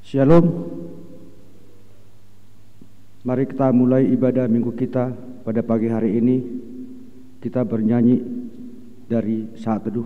Shalom. Mari kita mulai ibadah minggu kita pada pagi hari ini. Kita bernyanyi dari Saat Teduh.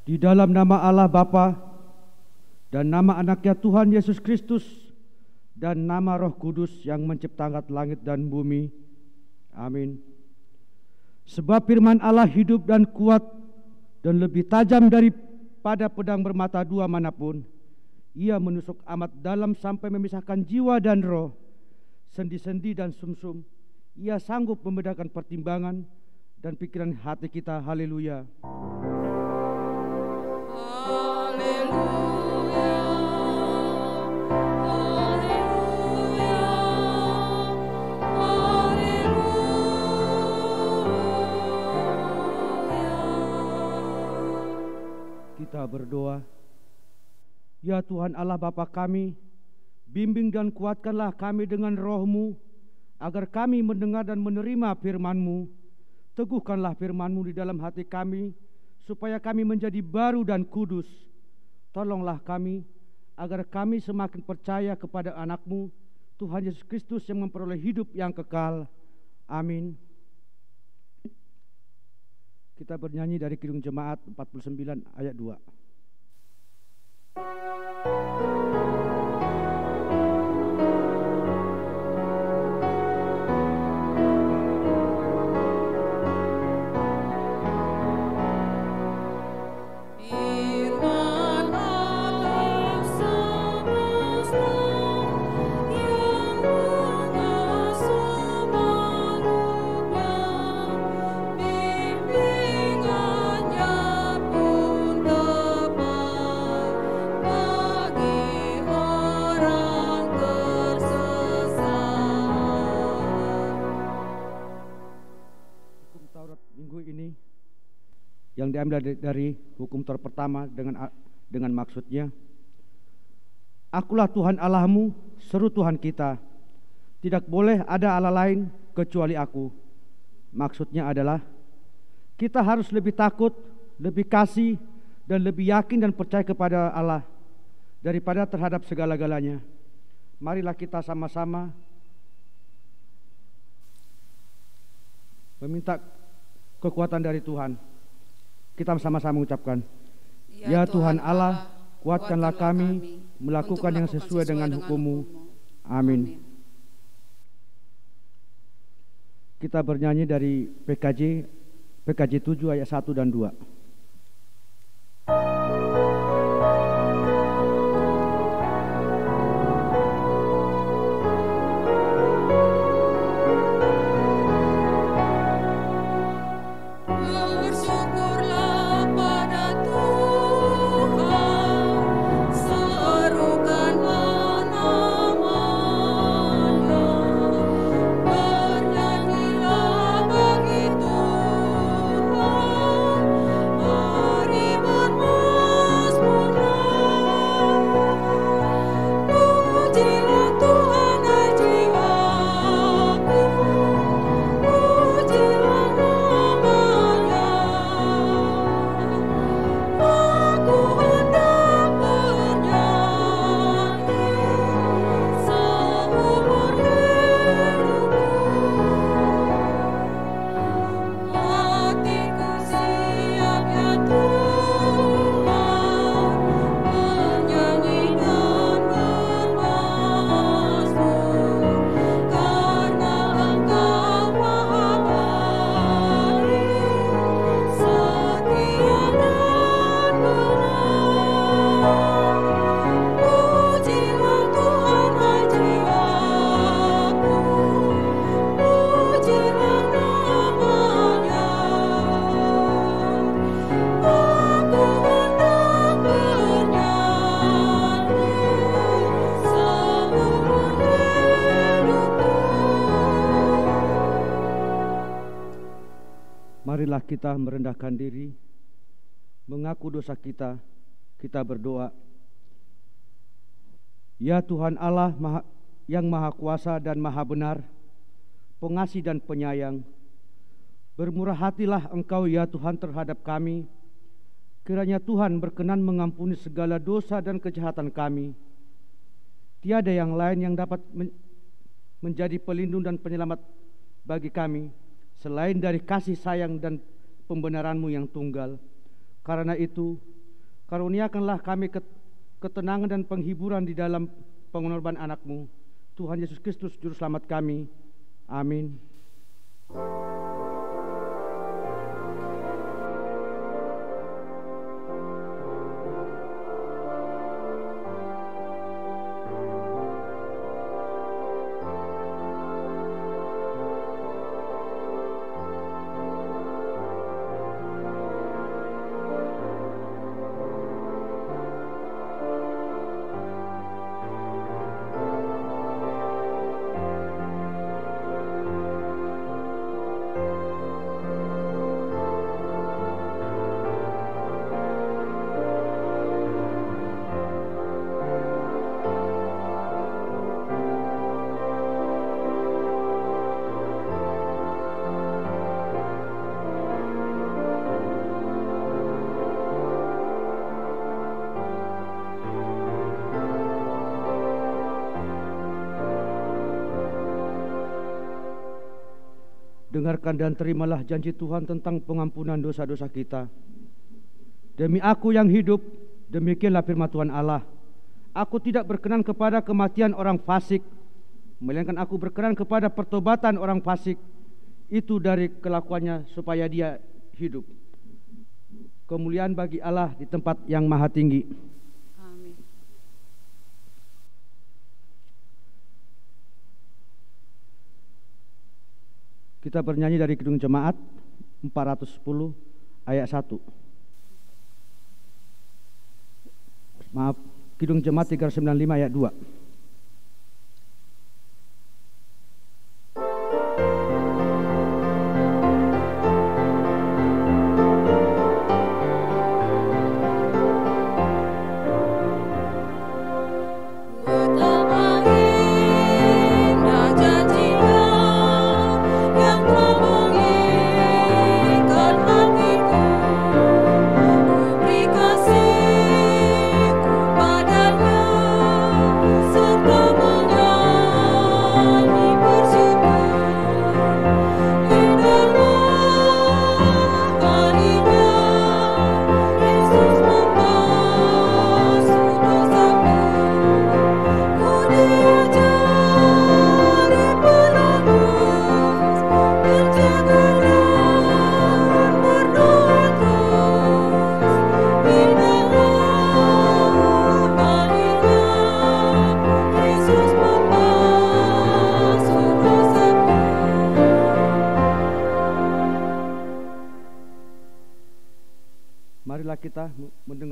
Di dalam nama Allah Bapa dan nama anaknya Tuhan Yesus Kristus dan nama Roh Kudus yang menciptakan langit dan bumi. Amin. Sebab firman Allah hidup dan kuat dan lebih tajam daripada pedang bermata dua manapun. Ia menusuk amat dalam sampai memisahkan jiwa dan roh, sendi-sendi dan sumsum. Ia sanggup membedakan pertimbangan dan pikiran hati kita. Haleluya. Kita berdoa. Ya Tuhan Allah Bapa kami, bimbing dan kuatkanlah kami dengan roh-Mu, agar kami mendengar dan menerima firman-Mu. Teguhkanlah firman-Mu di dalam hati kami, supaya kami menjadi baru dan kudus. Tolonglah kami, agar kami semakin percaya kepada anak-Mu, Tuhan Yesus Kristus yang memperoleh hidup yang kekal. Amin. Kita bernyanyi dari Kidung Jemaat 49 ayat 2. Yang diambil dari hukum Taurat pertama dengan maksudnya, Akulah Tuhan Allahmu, seru Tuhan kita, tidak boleh ada Allah lain kecuali Aku. Maksudnya adalah kita harus lebih takut, lebih kasih, dan lebih yakin dan percaya kepada Allah daripada terhadap segala-galanya. Marilah kita sama-sama meminta kekuatan dari Tuhan. Kita sama-sama mengucapkan, Ya Tuhan Allah, kuatkanlah kami melakukan yang sesuai dengan hukum-Mu. Amin. Kita bernyanyi dari PKJ 7 ayat 1 dan 2. Marilah kita merendahkan diri, mengaku dosa kita, kita berdoa. Ya Tuhan Allah yang Maha Kuasa dan Maha Benar, pengasih dan penyayang, bermurah hatilah Engkau ya Tuhan terhadap kami. Kiranya Tuhan berkenan mengampuni segala dosa dan kejahatan kami. Tiada yang lain yang dapat menjadi pelindung dan penyelamat bagi kami selain dari kasih sayang dan pembenaran-Mu yang tunggal. Karena itu, karuniakanlah kami ketenangan dan penghiburan di dalam pengorbanan anak-Mu, Tuhan Yesus Kristus Juru Selamat kami. Amin. Dengarkan dan terimalah janji Tuhan tentang pengampunan dosa-dosa kita. Demi Aku yang hidup, demikianlah firman Tuhan Allah, Aku tidak berkenan kepada kematian orang fasik, melainkan Aku berkenan kepada pertobatan orang fasik, itu dari kelakuannya supaya dia hidup. Kemuliaan bagi Allah di tempat yang maha tinggi. Kita bernyanyi dari Kidung Jemaat 410 ayat 1. Maaf, Kidung Jemaat 395 ayat 2. So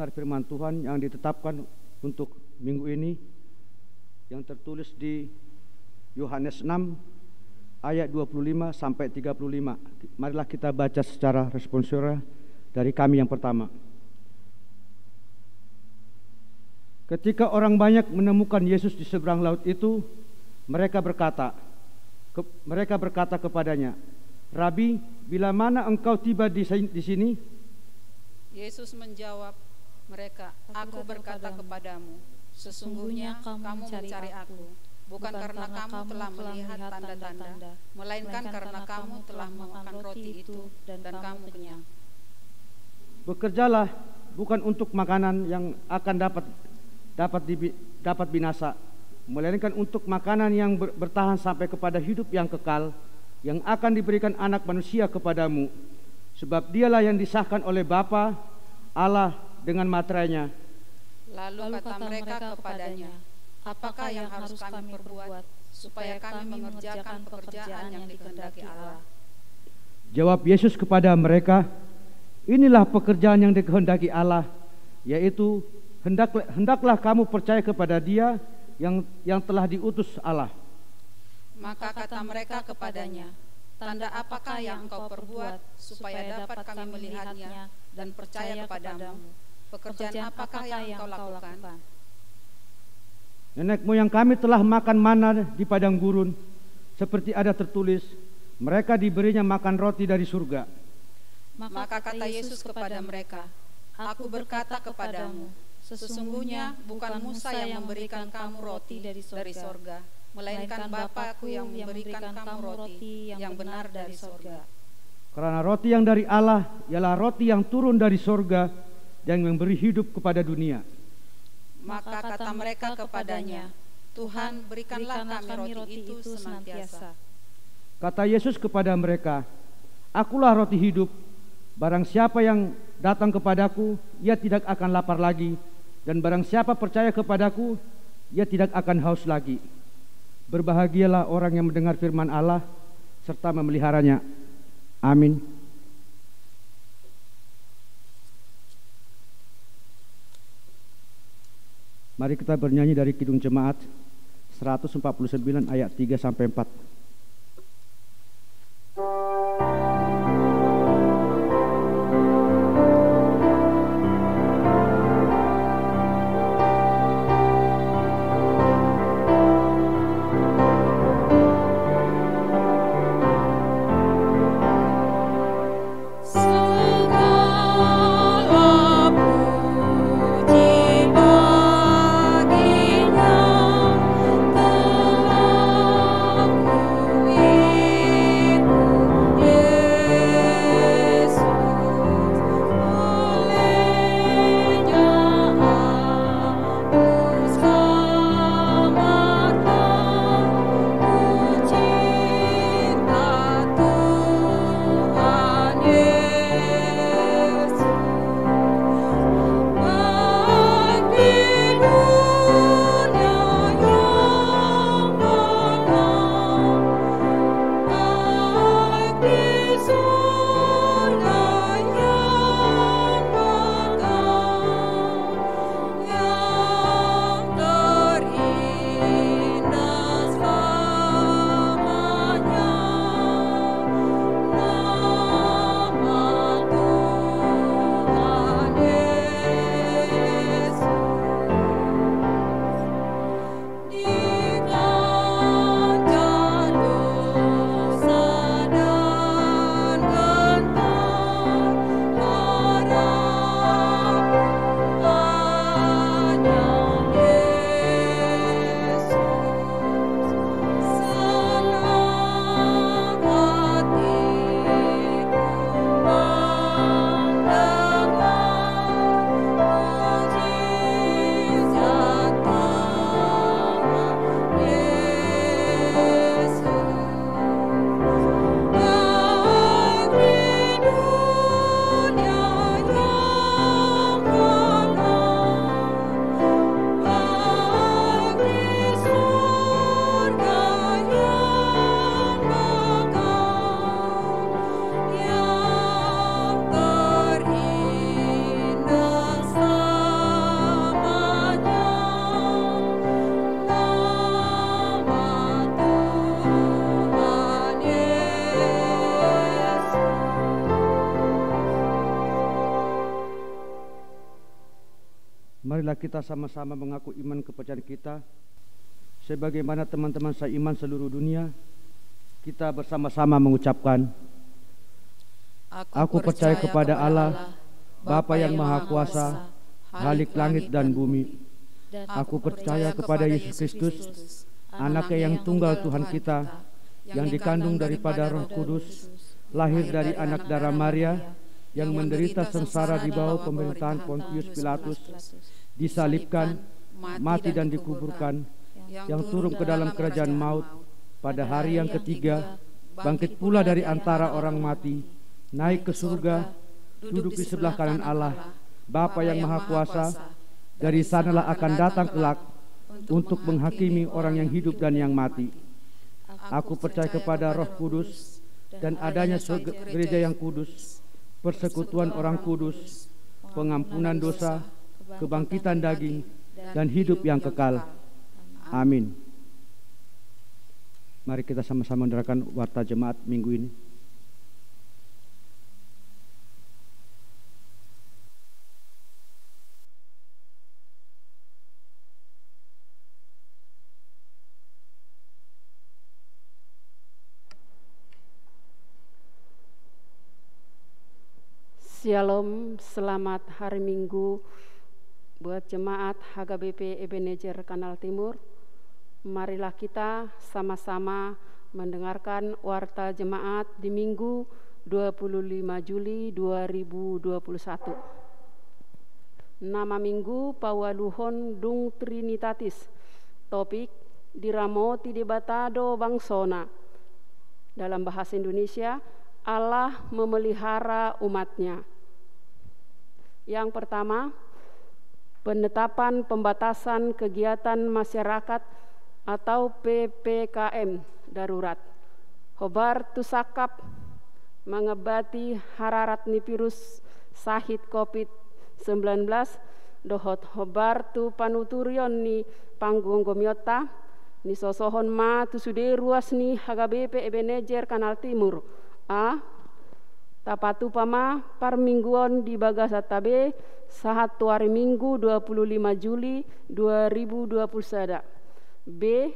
mendengar firman Tuhan yang ditetapkan untuk minggu ini, yang tertulis di Yohanes 6 ayat 25 sampai 35. Marilah kita baca secara responsif dari kami yang pertama. Ketika orang banyak menemukan Yesus di seberang laut itu, mereka berkata kepadanya, "Rabi, bila mana engkau tiba di sini?" Yesus menjawab mereka, "Aku berkata kepadamu, sesungguhnya kamu mencari aku, bukan karena kamu telah melihat tanda-tanda, melainkan karena kamu telah memakan roti itu dan kamu kenyang. Bekerjalah bukan untuk makanan yang akan dapat binasa, melainkan untuk makanan yang bertahan sampai kepada hidup yang kekal, yang akan diberikan Anak Manusia kepadamu. Sebab dialah yang disahkan oleh Bapa Allah dengan materainya." Lalu kata mereka kepadanya, "Apakah yang harus kami perbuat supaya kami mengerjakan pekerjaan yang dikehendaki Allah?" Jawab Yesus kepada mereka, "Inilah pekerjaan yang dikehendaki Allah, yaitu hendaklah kamu percaya kepada Dia yang telah diutus Allah." Maka kata mereka kepadanya, "Tanda apakah yang engkau perbuat supaya dapat kami melihatnya dan percaya kepadamu? Pekerjaan apakah yang engkau lakukan?" "Nenek moyang kami telah makan mana di padang gurun, seperti ada tertulis, mereka diberinya makan roti dari surga." Maka kata Yesus kepada mereka, "Aku berkata kepadamu, sesungguhnya bukan Musa yang memberikan kamu roti dari sorga, melainkan Bapa-Ku yang memberikan kamu roti yang benar dari sorga. Karena roti yang dari Allah ialah roti yang turun dari sorga dan memberi hidup kepada dunia." Maka kata mereka kepadanya, "Tuhan, berikanlah kami roti itu senantiasa." Kata Yesus kepada mereka, "Akulah roti hidup. Barang siapa yang datang kepadaku, ia tidak akan lapar lagi, dan barang siapa percaya kepadaku, ia tidak akan haus lagi. Berbahagialah orang yang mendengar firman Allah serta memeliharanya." Amin. Mari kita bernyanyi dari Kidung Jemaat 149 ayat 3 sampai 4. Baginya telah Marilah kita sama-sama mengaku iman kepercayaan kita. Sebagaimana teman-teman seiman seluruh dunia, kita bersama-sama mengucapkan, Aku percaya kepada Allah, Bapa yang Maha Kuasa, Khalik langit dan bumi. Aku percaya kepada Yesus Kristus, Anaknya yang tunggal Tuhan kita, yang dikandung daripada Roh Kudus, lahir dari anak darah Maria, yang menderita sengsara di bawah pemerintahan Pontius Pilatus, disalibkan, mati dan dikuburkan, yang turun ke dalam kerajaan maut, pada hari yang ketiga, bangkit pula dari antara orang mati, naik ke surga, duduk di sebelah kanan Allah, Bapa yang Maha Kuasa. Dari sanalah akan datang kelak untuk menghakimi orang yang hidup dan yang mati. Aku percaya kepada Roh Kudus dan adanya gereja yang kudus, persekutuan orang kudus, pengampunan dosa, kebangkitan daging, dan hidup yang kekal. Amin. Mari kita sama-sama mendengarkan warta jemaat minggu ini. Shalom, selamat hari Minggu buat jemaat HKBP Ebenezer Kanal Timur. Marilah kita sama-sama mendengarkan warta jemaat di Minggu 25 Juli 2021. Nama Minggu Pawaluhon Dung Trinitatis. Topik Diramoti Debatado Bangsona. Dalam bahasa Indonesia, Allah memelihara umatnya. Yang pertama, penetapan pembatasan kegiatan masyarakat atau PPKM darurat. Hobar tusakap mengebati hararat ni virus sahid COVID-19 dohot hobar tu panuturion ni panggung gomiota ni sosohon ma tu sude ruas ni HKBP Ebenezer Kanal Timur. Tapatu pama parmingguan di Bagasatabe sahat hari Minggu 25 Juli 2021. B.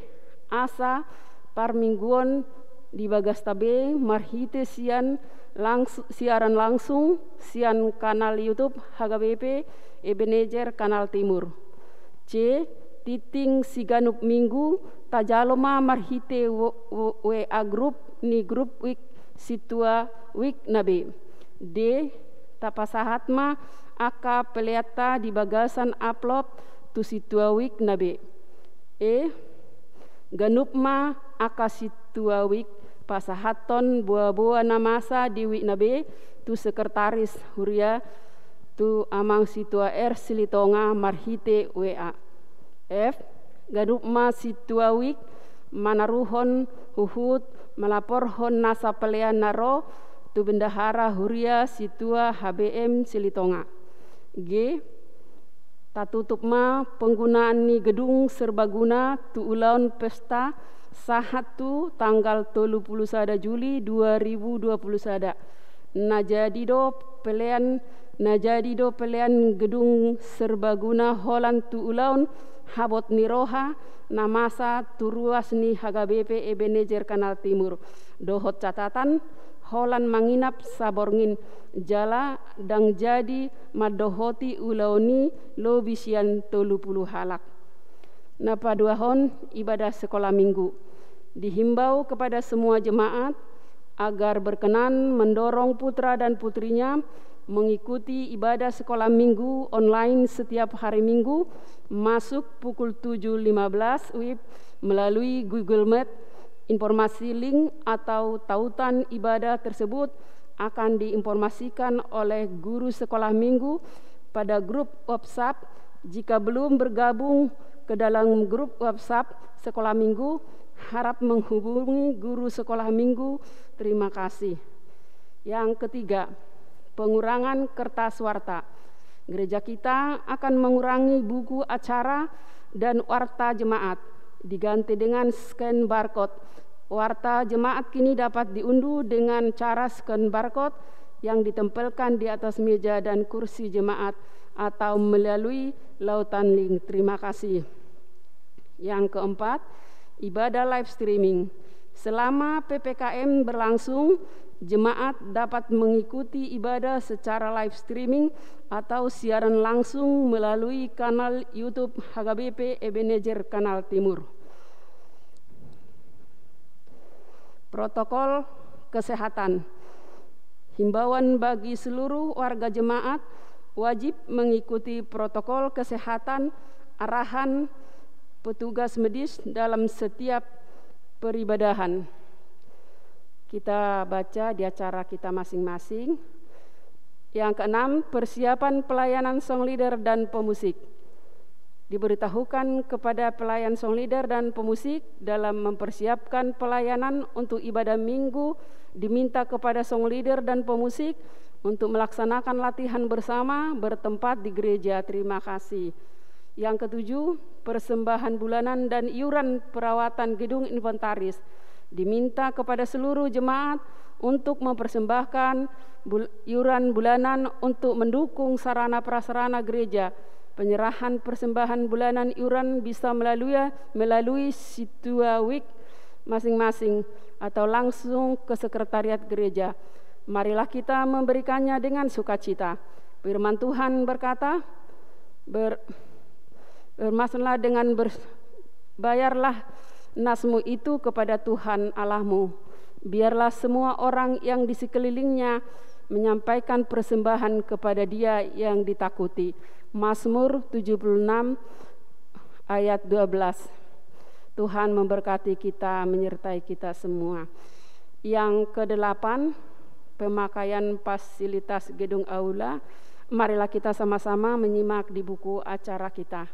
Asa parmingguan di Bagastabe marhite siaran langsung sian kanal YouTube HKBP Ebenezer Kanal Timur. C. Titing siganup minggu tajaloma marhite WA group ni grup week situa wik nabe. D. Tapasahatma aka peliata di bagasan upload tu situa wik nabe. E. Ganupma aka situa wik pasahaton buah-buah namasa di wik nabe tu sekretaris huria tu amang situa Silitonga marhite WA. F. Ganupma situa wik manaruhon huhut melaporhon nasa pelean naro tu bendahara huria situa HBM Silitonga. G. Tatutupma penggunaan ni gedung serbaguna tu ulaun pesta sahatu tanggal 31 Juli 2021. Najadido pelean gedung serbaguna Holland tu ulaun habot niroha namasa turuas ni HKBP Ebenezer Kanal Timur. Dohot catatan Holland manginap saborngin jala dang jadi madohoti ulauni lobisian 30 halak. Napa duahon ibadah sekolah minggu. Dihimbau kepada semua jemaat agar berkenan mendorong putra dan putrinya mengikuti ibadah sekolah minggu online setiap hari Minggu masuk pukul 7.15 WIB melalui Google Meet. Informasi link atau tautan ibadah tersebut akan diinformasikan oleh guru sekolah minggu pada grup WhatsApp. Jika belum bergabung ke dalam grup WhatsApp sekolah minggu, harap menghubungi guru sekolah minggu. Terima kasih. Yang ketiga, pengurangan kertas warta. Gereja kita akan mengurangi buku acara dan warta jemaat, diganti dengan scan barcode. Warta jemaat kini dapat diunduh dengan cara scan barcode yang ditempelkan di atas meja dan kursi jemaat atau melalui lautan link. Terima kasih. Yang keempat, ibadah live streaming. Selama PPKM berlangsung, jemaat dapat mengikuti ibadah secara live streaming atau siaran langsung melalui kanal YouTube HKBP Ebenezer Kanal Timur. Protokol kesehatan. Himbauan bagi seluruh warga jemaat wajib mengikuti protokol kesehatan arahan petugas medis dalam setiap peribadahan. Kita baca di acara kita masing-masing. Yang keenam, persiapan pelayanan song leader dan pemusik. Diberitahukan kepada pelayan song leader dan pemusik dalam mempersiapkan pelayanan untuk ibadah minggu, diminta kepada song leader dan pemusik untuk melaksanakan latihan bersama bertempat di gereja. Terima kasih. Yang ketujuh, persembahan bulanan dan iuran perawatan gedung inventaris. Diminta kepada seluruh jemaat untuk mempersembahkan iuran bulanan untuk mendukung sarana prasarana gereja. Penyerahan persembahan bulanan iuran bisa melalui Situawik masing-masing atau langsung ke sekretariat gereja. Marilah kita memberikannya dengan sukacita. Firman Tuhan berkata, bermaslah dengan bayarlah nasmu itu kepada Tuhan Allahmu. Biarlah semua orang yang di sekelilingnya menyampaikan persembahan kepada Dia yang ditakuti. Mazmur 76 ayat 12. Tuhan memberkati kita, menyertai kita semua. Yang kedelapan, pemakaian fasilitas gedung aula. Marilah kita sama-sama menyimak di buku acara kita.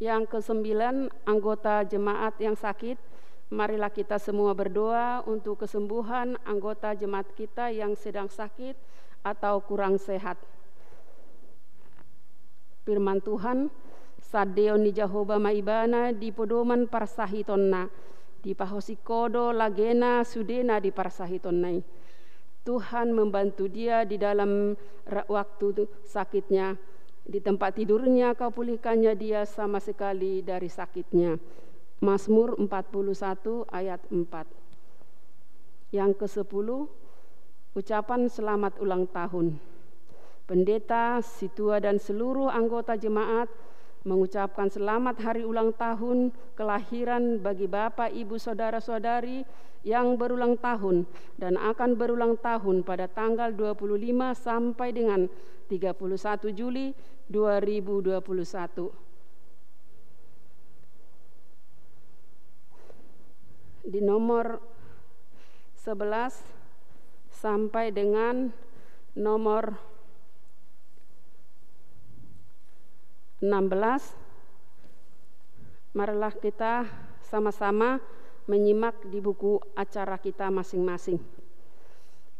Yang kesembilan, anggota jemaat yang sakit. Marilah kita semua berdoa untuk kesembuhan anggota jemaat kita yang sedang sakit atau kurang sehat. Firman Tuhan, Sadeo ni Jahoba maibana di podoman parsahitonna, di pahosikodo lagena sudena di parsahitonnai. Tuhan membantu dia di dalam waktu sakitnya. Di tempat tidurnya kau pulihkannya dia sama sekali dari sakitnya. Mazmur 41 ayat 4. Yang ke-10, ucapan selamat ulang tahun. Pendeta, situa dan seluruh anggota jemaat mengucapkan selamat hari ulang tahun kelahiran bagi Bapak, Ibu, Saudara-saudari yang berulang tahun dan akan berulang tahun pada tanggal 25 sampai dengan 31 Juli 2021. Di nomor 11 sampai dengan nomor 16, marilah kita sama-sama menyimak di buku acara kita masing-masing.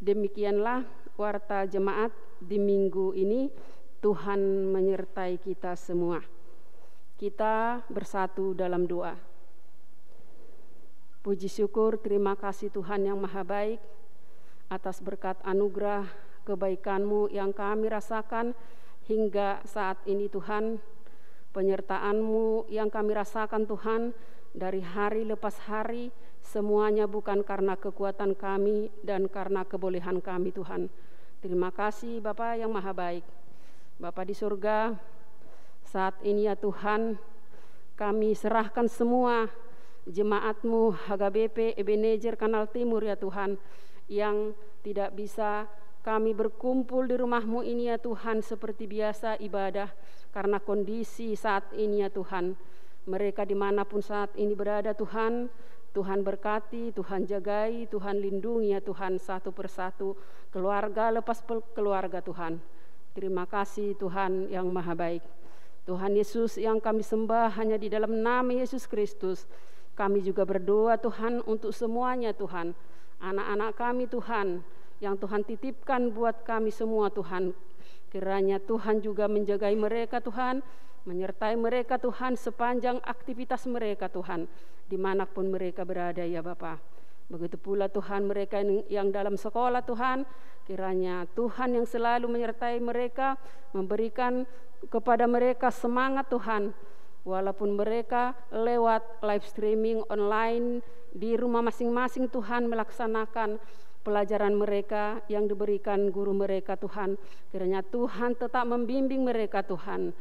Demikianlah warta jemaat di minggu ini. Tuhan menyertai kita semua. Kita bersatu dalam doa. Puji syukur, terima kasih Tuhan yang maha baik atas berkat anugerah kebaikan-Mu yang kami rasakan hingga saat ini Tuhan. Penyertaan-Mu yang kami rasakan Tuhan dari hari lepas hari, semuanya bukan karena kekuatan kami dan karena kebolehan kami Tuhan. Terima kasih Bapa yang maha baik. Bapa di surga, saat ini ya Tuhan, kami serahkan semua jemaat-Mu HKBP Ebenezer Kanal Timur ya Tuhan, yang tidak bisa kami berkumpul di rumah-Mu ini ya Tuhan seperti biasa ibadah karena kondisi saat ini ya Tuhan. Mereka dimanapun saat ini berada Tuhan, Tuhan berkati, Tuhan jagai, Tuhan lindungi ya Tuhan satu persatu, keluarga lepas keluarga Tuhan. Terima kasih Tuhan yang maha baik. Tuhan Yesus yang kami sembah hanya di dalam nama Yesus Kristus. Kami juga berdoa Tuhan untuk semuanya Tuhan. Anak-anak kami Tuhan, yang Tuhan titipkan buat kami semua Tuhan. Kiranya Tuhan juga menjagai mereka Tuhan. Menyertai mereka Tuhan sepanjang aktivitas mereka Tuhan, dimanapun mereka berada ya Bapa. Begitu pula Tuhan mereka yang dalam sekolah Tuhan, kiranya Tuhan yang selalu menyertai mereka, memberikan kepada mereka semangat Tuhan, walaupun mereka lewat live streaming online di rumah masing-masing Tuhan melaksanakan pelajaran mereka yang diberikan guru mereka Tuhan. Kiranya Tuhan tetap membimbing mereka Tuhan.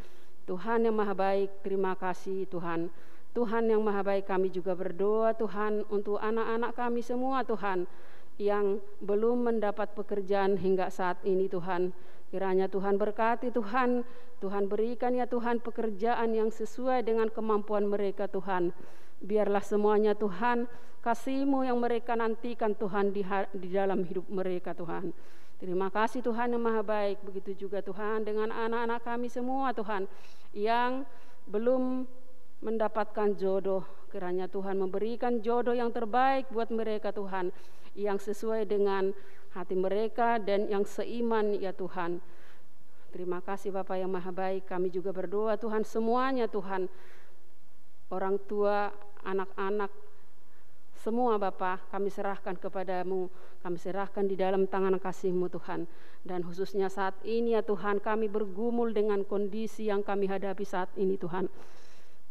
Tuhan yang Maha Baik, terima kasih Tuhan. Tuhan yang Maha Baik, kami juga berdoa Tuhan untuk anak-anak kami semua Tuhan yang belum mendapat pekerjaan hingga saat ini Tuhan. Kiranya Tuhan berkati Tuhan, Tuhan berikan ya Tuhan pekerjaan yang sesuai dengan kemampuan mereka Tuhan. Biarlah semuanya Tuhan, kasih-Mu yang mereka nantikan Tuhan di dalam hidup mereka Tuhan. Terima kasih Tuhan yang Maha Baik. Begitu juga Tuhan dengan anak-anak kami semua Tuhan yang belum mendapatkan jodoh. Kiranya Tuhan memberikan jodoh yang terbaik buat mereka Tuhan, yang sesuai dengan hati mereka dan yang seiman ya Tuhan. Terima kasih Bapa yang Maha Baik. Kami juga berdoa Tuhan semuanya Tuhan, orang tua, anak-anak, semua Bapa kami serahkan kepadamu, kami serahkan di dalam tangan kasih-Mu Tuhan. Dan khususnya saat ini ya Tuhan, kami bergumul dengan kondisi yang kami hadapi saat ini Tuhan.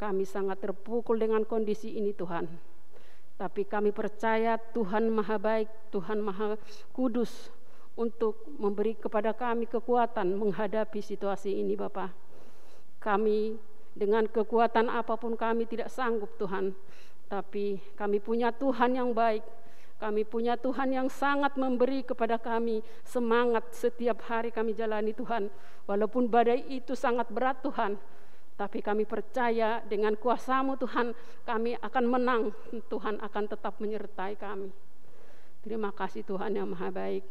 Kami sangat terpukul dengan kondisi ini Tuhan. Tapi kami percaya Tuhan Maha Baik, Tuhan Maha Kudus untuk memberi kepada kami kekuatan menghadapi situasi ini Bapa. Kami dengan kekuatan apapun kami tidak sanggup Tuhan. Tapi kami punya Tuhan yang baik. Kami punya Tuhan yang sangat memberi kepada kami semangat setiap hari kami jalani Tuhan. Walaupun badai itu sangat berat Tuhan, tapi kami percaya dengan kuasa-Mu Tuhan, kami akan menang. Tuhan akan tetap menyertai kami. Terima kasih Tuhan yang Maha Baik.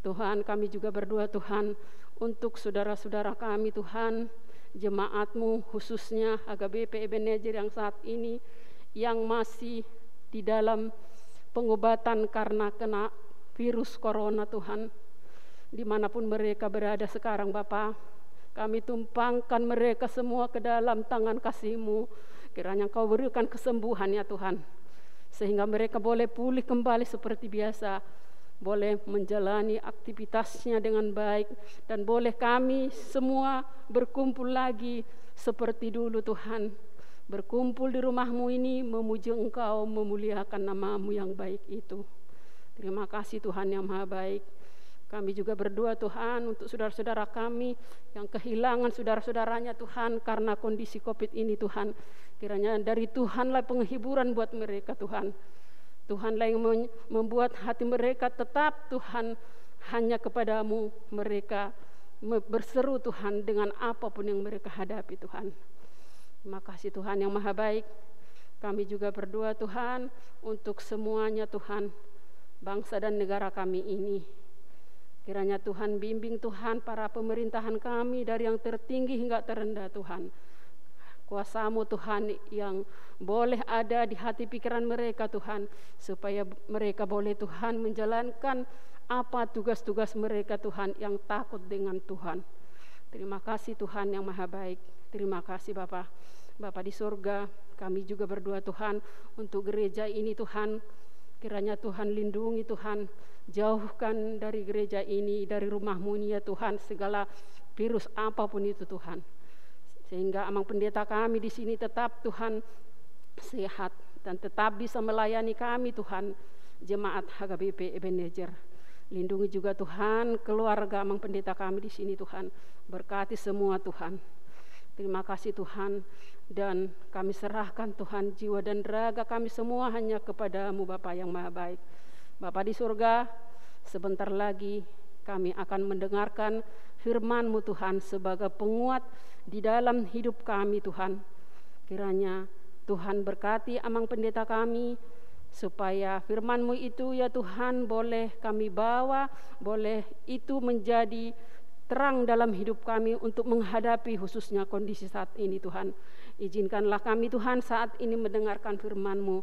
Tuhan, kami juga berdoa Tuhan untuk saudara-saudara kami Tuhan, jemaat-Mu khususnya HKBP Ebenezer yang saat ini yang masih di dalam pengobatan karena kena virus corona Tuhan. Dimanapun mereka berada sekarang Bapa, kami tumpangkan mereka semua ke dalam tangan kasih-Mu. Kiranya Engkau berikan kesembuhan ya Tuhan, sehingga mereka boleh pulih kembali seperti biasa, boleh menjalani aktivitasnya dengan baik, dan boleh kami semua berkumpul lagi seperti dulu Tuhan. Berkumpul di rumah-Mu ini memuji Engkau, memuliakan nama-Mu yang baik itu. Terima kasih Tuhan yang Maha Baik. Kami juga berdoa Tuhan untuk saudara-saudara kami yang kehilangan saudara-saudaranya Tuhan karena kondisi COVID ini Tuhan. Kiranya dari Tuhanlah penghiburan buat mereka Tuhan. Tuhanlah yang membuat hati mereka tetap Tuhan hanya kepadamu. Mereka berseru Tuhan dengan apapun yang mereka hadapi Tuhan. Terima kasih Tuhan yang Maha Baik. Kami juga berdoa Tuhan untuk semuanya Tuhan, bangsa dan negara kami ini. Kiranya Tuhan bimbing Tuhan para pemerintahan kami dari yang tertinggi hingga terendah Tuhan. Kuasa-Mu Tuhan yang boleh ada di hati pikiran mereka Tuhan, supaya mereka boleh Tuhan menjalankan apa tugas-tugas mereka Tuhan yang takut dengan Tuhan. Terima kasih Tuhan yang Maha Baik. Terima kasih Bapa. Bapa di surga, kami juga berdoa Tuhan untuk gereja ini Tuhan. Kiranya Tuhan lindungi Tuhan, jauhkan dari gereja ini, dari rumah-Mu ini ya Tuhan, segala virus apapun itu Tuhan. Sehingga Amang Pendeta kami di sini tetap Tuhan sehat dan tetap bisa melayani kami Tuhan, jemaat HKBP Ebenezer. Lindungi juga Tuhan keluarga Amang Pendeta kami di sini Tuhan. Berkati semua Tuhan. Terima kasih Tuhan, dan kami serahkan Tuhan jiwa dan raga kami semua hanya kepada-Mu Bapa yang Maha Baik. Bapa di surga, sebentar lagi kami akan mendengarkan firman-Mu Tuhan sebagai penguat di dalam hidup kami Tuhan. Kiranya Tuhan berkati Amang Pendeta kami, supaya firman-Mu itu ya Tuhan boleh kami bawa, boleh itu menjadi terang dalam hidup kami untuk menghadapi khususnya kondisi saat ini Tuhan. Izinkanlah kami Tuhan saat ini mendengarkan firman-Mu,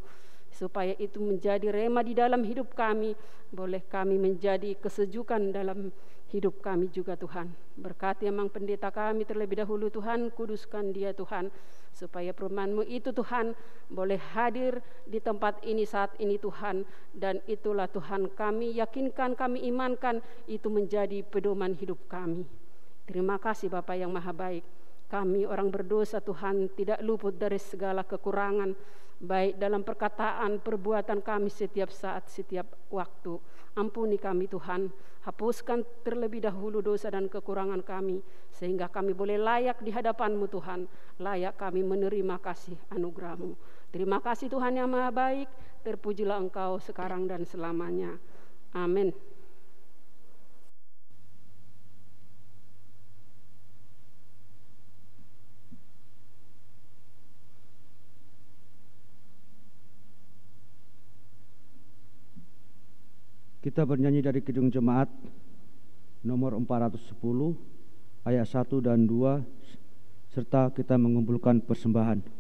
supaya itu menjadi rema di dalam hidup kami. Boleh kami menjadi kesejukan dalam hidup kami juga Tuhan. Berkati emang pendeta kami terlebih dahulu Tuhan, kuduskan dia Tuhan, supaya firman-Mu itu Tuhan boleh hadir di tempat ini saat ini Tuhan. Dan itulah Tuhan kami yakinkan, kami imankan itu menjadi pedoman hidup kami. Terima kasih Bapa yang maha baik. Kami orang berdosa Tuhan tidak luput dari segala kekurangan, baik dalam perkataan, perbuatan kami setiap saat, setiap waktu. Ampuni kami Tuhan, hapuskan terlebih dahulu dosa dan kekurangan kami, sehingga kami boleh layak di hadapan-Mu Tuhan, layak kami menerima kasih anugerah-Mu. Terima kasih Tuhan yang maha baik, terpujilah Engkau sekarang dan selamanya. Amin. Kita bernyanyi dari Kidung Jemaat nomor 410 ayat 1 dan 2 serta kita mengumpulkan persembahan.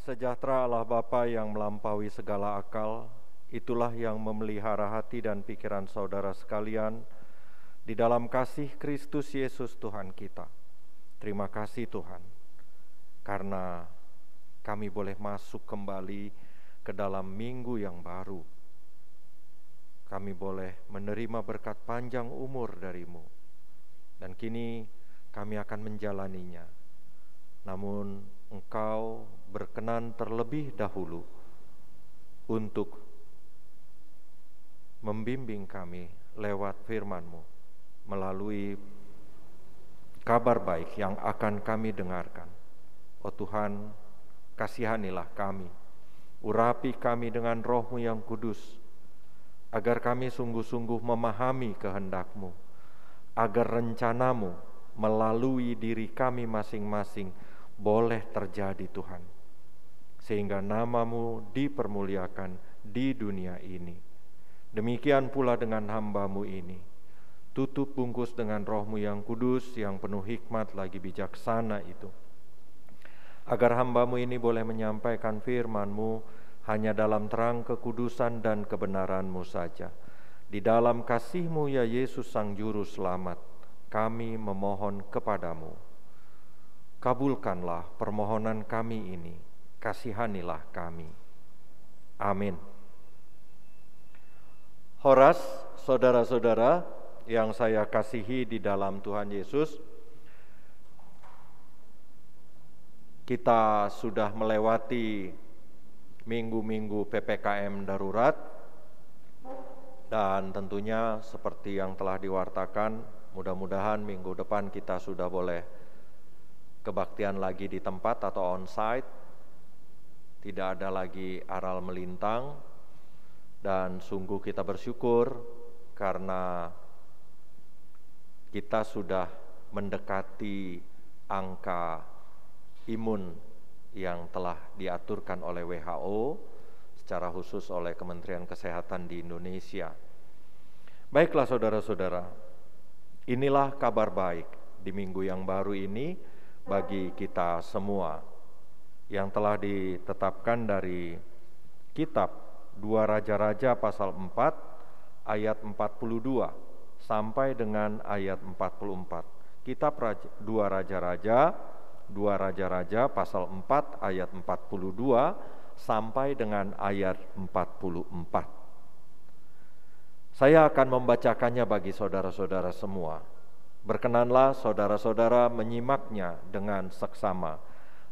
Sejahtera Allah Bapa yang melampaui segala akal, itulah yang memelihara hati dan pikiran saudara sekalian di dalam kasih Kristus Yesus Tuhan kita. Terima kasih Tuhan, karena kami boleh masuk kembali ke dalam minggu yang baru. Kami boleh menerima berkat panjang umur dari-Mu, dan kini kami akan menjalaninya. Namun Engkau berkenan terlebih dahulu untuk membimbing kami lewat firman-Mu melalui kabar baik yang akan kami dengarkan. Oh Tuhan, kasihanilah kami, urapi kami dengan Roh-Mu yang kudus, agar kami sungguh-sungguh memahami kehendak-Mu, agar rencana-Mu melalui diri kami masing-masing boleh terjadi Tuhan, sehingga nama-Mu dipermuliakan di dunia ini. Demikian pula dengan hamba-Mu ini, tutup bungkus dengan Roh-Mu yang kudus, yang penuh hikmat lagi bijaksana itu, agar hamba-Mu ini boleh menyampaikan firman-Mu hanya dalam terang kekudusan dan kebenaran-Mu saja. Di dalam kasih-Mu ya Yesus Sang Juru Selamat, kami memohon kepadamu. Kabulkanlah permohonan kami ini, kasihanilah kami. Amin. Horas, saudara-saudara yang saya kasihi di dalam Tuhan Yesus, kita sudah melewati minggu-minggu PPKM darurat, dan tentunya seperti yang telah diwartakan, mudah-mudahan minggu depan kita sudah boleh kebaktian lagi di tempat atau on-site, tidak ada lagi aral melintang, dan sungguh kita bersyukur karena kita sudah mendekati angka imun yang telah diaturkan oleh WHO, secara khusus oleh Kementerian Kesehatan di Indonesia. Baiklah saudara-saudara, inilah kabar baik di minggu yang baru ini bagi kita semua yang telah ditetapkan dari kitab 2 Raja-Raja pasal 4 ayat 42 sampai dengan ayat 44. Kitab 2 Raja-Raja pasal 4 ayat 42 sampai dengan ayat 44. Saya akan membacakannya bagi saudara-saudara semua. Berkenanlah saudara-saudara menyimaknya dengan seksama.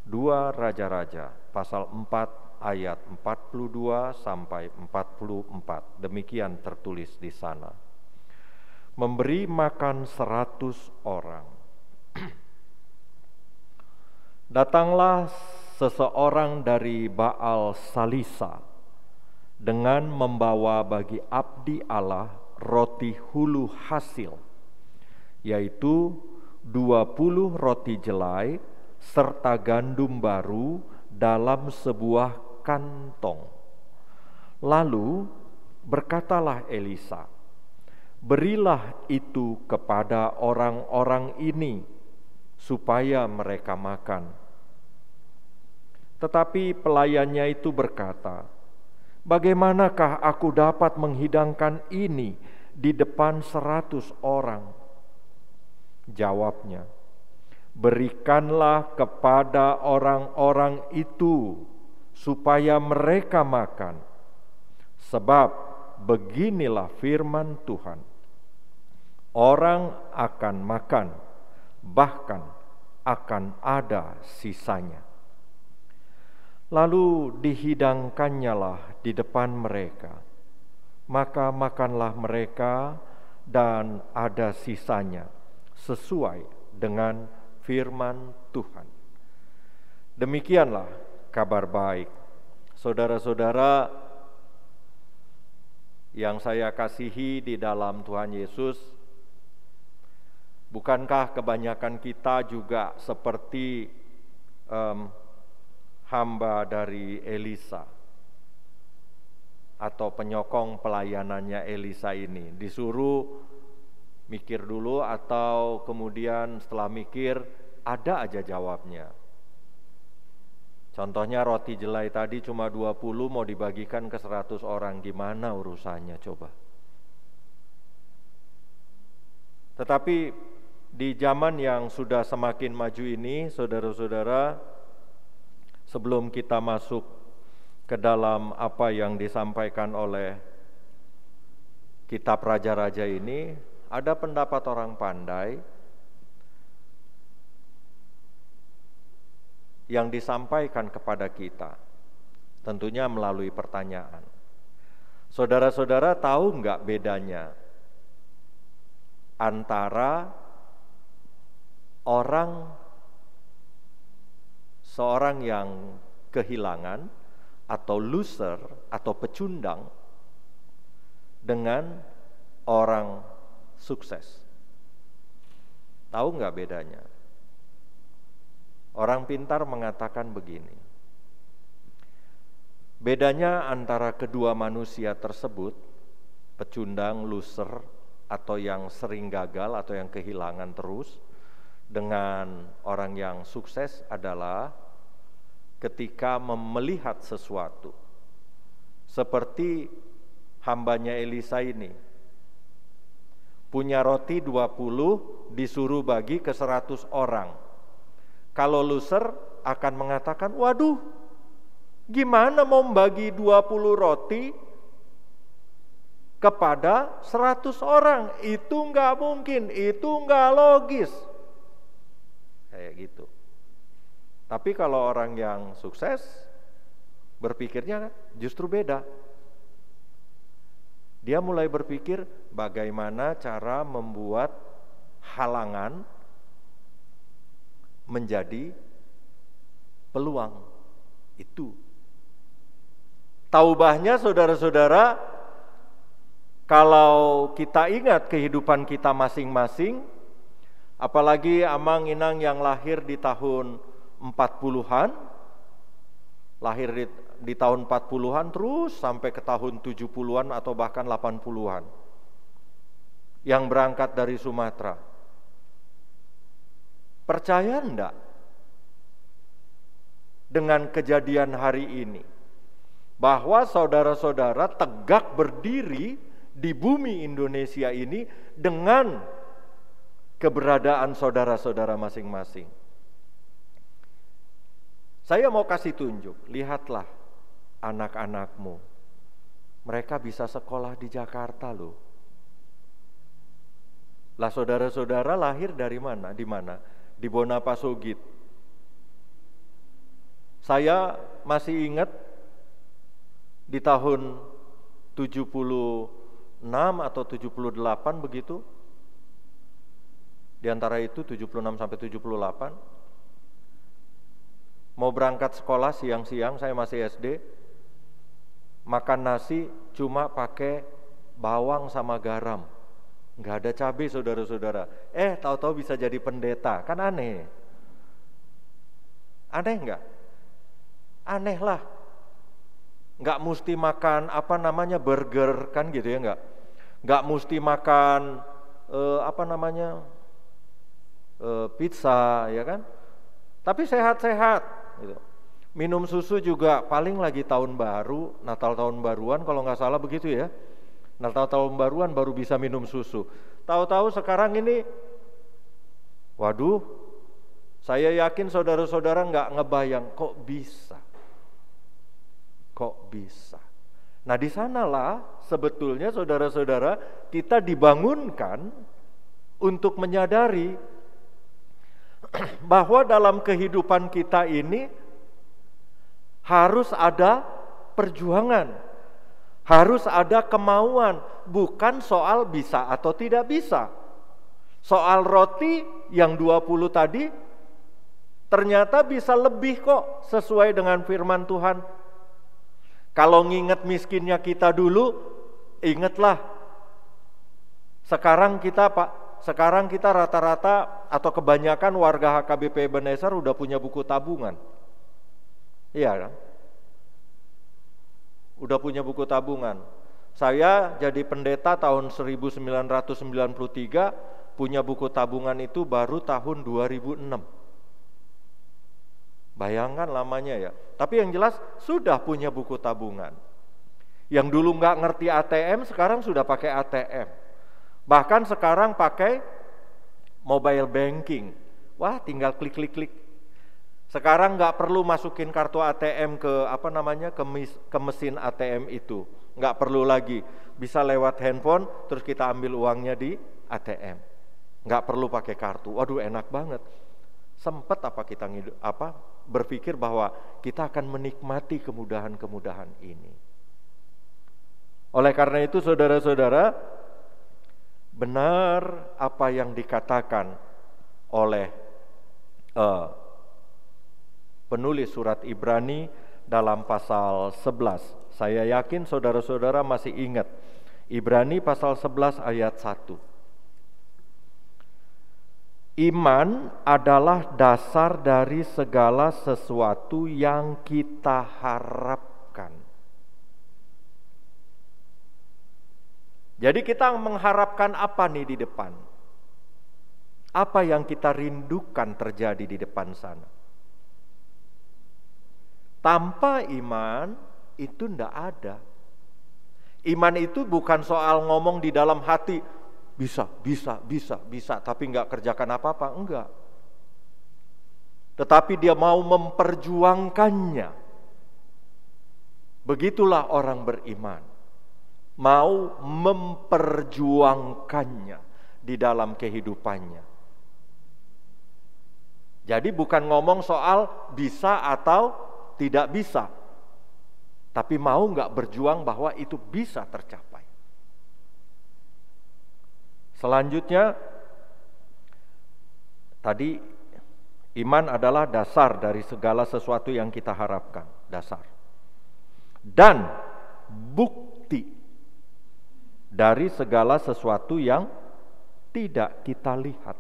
2 Raja-Raja pasal 4 ayat 42 sampai 44. Demikian tertulis di sana. Memberi makan 100 orang. Datanglah seseorang dari Baal Salisa dengan membawa bagi abdi Allah roti hulu hasil, yaitu 20 roti jelai serta gandum baru dalam sebuah kantong. Lalu berkatalah Elisa, berilah itu kepada orang-orang ini supaya mereka makan. Tetapi pelayannya itu berkata, bagaimanakah aku dapat menghidangkan ini di depan 100 orang? Jawabnya, berikanlah kepada orang-orang itu supaya mereka makan. Sebab beginilah firman Tuhan, orang akan makan, bahkan akan ada sisanya. Lalu dihidangkannyalah di depan mereka, maka makanlah mereka dan ada sisanya, sesuai dengan firman Tuhan. Demikianlah kabar baik. Saudara-saudara yang saya kasihi di dalam Tuhan Yesus, bukankah kebanyakan kita juga seperti hamba dari Elisa atau penyokong pelayanannya Elisa ini, disuruh mikir dulu atau kemudian setelah mikir ada aja jawabnya. Contohnya roti jelai tadi cuma 20 mau dibagikan ke 100 orang, gimana urusannya coba. Tetapi di zaman yang sudah semakin maju ini, saudara-saudara, sebelum kita masuk ke dalam apa yang disampaikan oleh kitab Raja-Raja ini, ada pendapat orang pandai yang disampaikan kepada kita, tentunya melalui pertanyaan. Saudara-saudara tahu nggak bedanya antara seorang yang kehilangan atau loser atau pecundang dengan orang sukses? Tahu nggak bedanya? Orang pintar mengatakan begini, bedanya antara kedua manusia tersebut, pecundang, loser, atau yang sering gagal atau yang kehilangan terus, dengan orang yang sukses adalah ketika melihat sesuatu. Seperti hambanya Elisa ini, punya roti 20 disuruh bagi ke 100 orang. Kalau loser akan mengatakan, waduh, gimana mau membagi 20 roti kepada 100 orang? Itu nggak mungkin, itu nggak logis. Kayak gitu. Tapi kalau orang yang sukses, berpikirnya justru beda. Dia mulai berpikir bagaimana cara membuat halangan menjadi peluang. Itu. Taubahnya saudara-saudara, kalau kita ingat kehidupan kita masing-masing, apalagi Amang Inang yang lahir di tahun 40-an, lahir di tahun 40-an terus sampai ke tahun 70-an atau bahkan 80-an, yang berangkat dari Sumatera. Percaya enggak dengan kejadian hari ini bahwa saudara-saudara tegak berdiri di bumi Indonesia ini dengan keberadaan saudara-saudara masing-masing? Saya mau kasih tunjuk, lihatlah anak-anakmu. Mereka bisa sekolah di Jakarta loh. Lah saudara-saudara lahir dari mana? Di mana? Di Bonapasogit. Saya masih ingat di tahun 76 atau 78 begitu. Di antara itu 76 sampai 78. Mau berangkat sekolah siang-siang, saya masih SD, makan nasi cuma pakai bawang sama garam, nggak ada cabai saudara-saudara. Tahu-tahu bisa jadi pendeta, kan aneh? Aneh nggak? Aneh lah. Nggak mesti makan burger kan gitu ya, nggak mesti makan pizza ya kan? Tapi sehat-sehat. Gitu. Minum susu juga paling lagi tahun baru, Natal tahun baruan kalau nggak salah begitu ya. Natal tahun baruan baru bisa minum susu. Tahu-tahu sekarang ini, waduh, saya yakin saudara-saudara nggak ngebayang kok bisa. Nah di sanalah sebetulnya saudara-saudara kita dibangunkan untuk menyadari bahwa dalam kehidupan kita ini harus ada perjuangan, harus ada kemauan, bukan soal bisa atau tidak bisa. Soal roti yang 20 tadi ternyata bisa lebih kok sesuai dengan firman Tuhan. Kalau nginget miskinnya kita dulu, ingatlah sekarang kita rata-rata atau kebanyakan warga HKBP Ebenezer udah punya buku tabungan. Iya kan? Udah punya buku tabungan. Saya jadi pendeta tahun 1993, punya buku tabungan itu baru tahun 2006. Bayangkan lamanya ya. Tapi yang jelas sudah punya buku tabungan. Yang dulu nggak ngerti ATM, sekarang sudah pakai ATM. Bahkan sekarang pakai mobile banking. Wah, tinggal klik. Sekarang nggak perlu masukin kartu ATM ke mesin ATM itu. Nggak perlu lagi. Bisa lewat handphone, terus kita ambil uangnya di ATM. Nggak perlu pakai kartu. Waduh, enak banget. Sempet kita berpikir bahwa kita akan menikmati kemudahan-kemudahan ini. Oleh karena itu saudara-saudara, benar apa yang dikatakan oleh penulis surat Ibrani dalam pasal 11. Saya yakin saudara-saudara masih ingat Ibrani pasal 11 ayat 1. Iman adalah dasar dari segala sesuatu yang kita harapkan. Jadi kita mengharapkan apa nih di depan? Apa yang kita rindukan terjadi di depan sana? Tanpa iman itu ndak ada. Iman itu bukan soal ngomong di dalam hati, bisa, tapi nggak kerjakan apa-apa, enggak. Tetapi dia mau memperjuangkannya. Begitulah orang beriman, mau memperjuangkannya di dalam kehidupannya. Jadi bukan ngomong soal bisa atau tidak bisa, tapi mau nggak berjuang bahwa itu bisa tercapai. Selanjutnya, tadi iman adalah dasar dari segala sesuatu yang kita harapkan, dasar. Dan bukti dari segala sesuatu yang tidak kita lihat.